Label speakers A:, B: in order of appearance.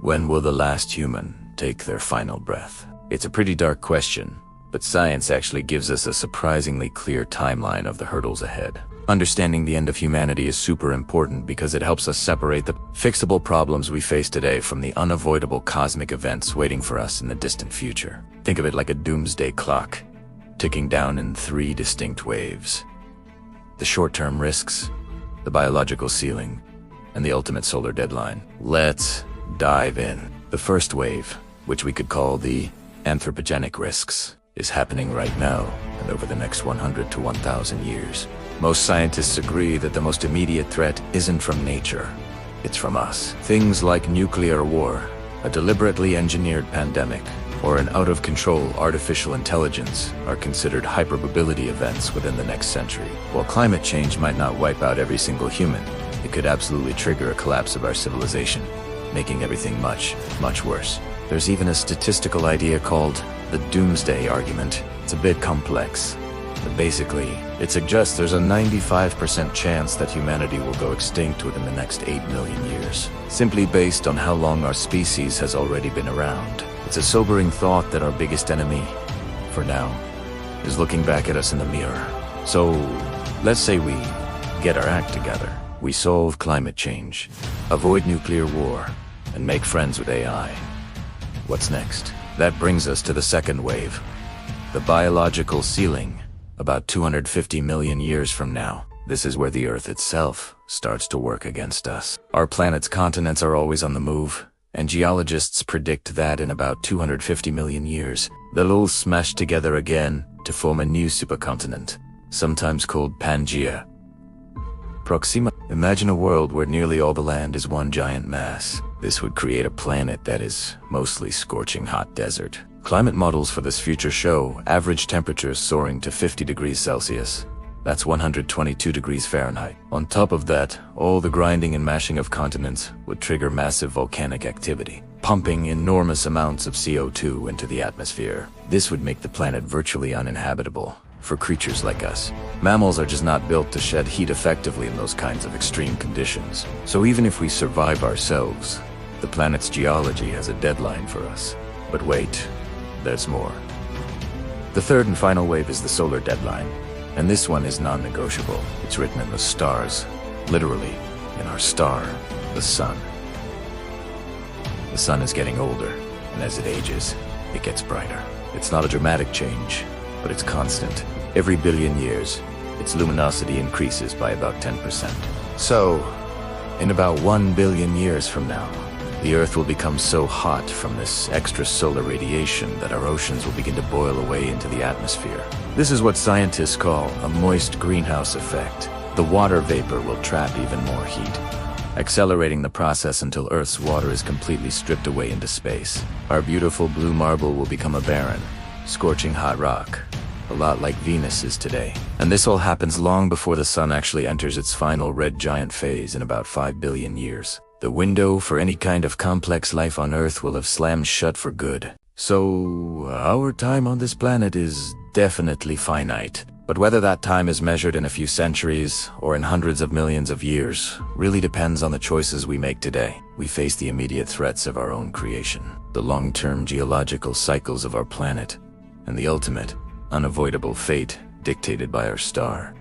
A: When will the last human take their final breath? It's a pretty dark question, but science actually gives us a surprisingly clear timeline of the hurdles ahead. Understanding the end of humanity is super important because it helps us separate the fixable problems we face today from the unavoidable cosmic events waiting for us in the distant future. Think of it like a doomsday clock, ticking down in 3 distinct waves. The short-term risks, the biological ceiling, and the ultimate solar deadline. Let's dive in. The first wave, which we could call the anthropogenic risks, is happening right now and over the next 100 to 1,000 years. Most scientists agree that the most immediate threat isn't from nature, it's from us. Things like nuclear war, a deliberately engineered pandemic, or an out-of-control artificial intelligence are considered hypermobility events within the next century. While climate change might not wipe out every single human, it could absolutely trigger a collapse of our civilization, making everything much, much worse. There's even a statistical idea called the Doomsday Argument. It's a bit complex, but basically, it suggests there's a 95% chance that humanity will go extinct within the next 8 million years, simply based on how long our species has already been around. It's a sobering thought that our biggest enemy, for now, is looking back at us in the mirror. So, let's say we get our act together. We solve climate change, avoid nuclear war, and make friends with AI. What's next? That brings us to the second wave, the biological ceiling. About 250 million years from now, this is where the Earth itself starts to work against us. Our planet's continents are always on the move, and geologists predict that in about 250 million years, they'll all smash together again to form a new supercontinent, sometimes called Pangea Proxima. Imagine a world where nearly all the land is one giant mass. This would create a planet that is mostly scorching hot desert. Climate models for this future show average temperatures soaring to 50 degrees Celsius. That's 122 degrees Fahrenheit. On top of that, all the grinding and mashing of continents would trigger massive volcanic activity, pumping enormous amounts of CO2 into the atmosphere. This would make the planet virtually uninhabitable for creatures like us. Mammals are just not built to shed heat effectively in those kinds of extreme conditions. So even if we survive ourselves, the planet's geology has a deadline for us. But wait, there's more. The third and final wave is the solar deadline, and this one is non-negotiable. It's written in the stars, literally, in our star, the sun. The sun is getting older, and as it ages, it gets brighter. It's not a dramatic change, but it's constant. Every billion years, its luminosity increases by about 10%. So, in about 1 billion years from now, the Earth will become so hot from this extra solar radiation that our oceans will begin to boil away into the atmosphere. This is what scientists call a moist greenhouse effect. The water vapor will trap even more heat, accelerating the process until Earth's water is completely stripped away into space. Our beautiful blue marble will become a barren, scorching hot rock, a lot like Venus is today. And this all happens long before the sun actually enters its final red giant phase in about 5 billion years. The window for any kind of complex life on Earth will have slammed shut for good. So, our time on this planet is definitely finite. But whether that time is measured in a few centuries or in hundreds of millions of years really depends on the choices we make today. We face the immediate threats of our own creation, the long-term geological cycles of our planet, and the ultimate, unavoidable fate dictated by our star.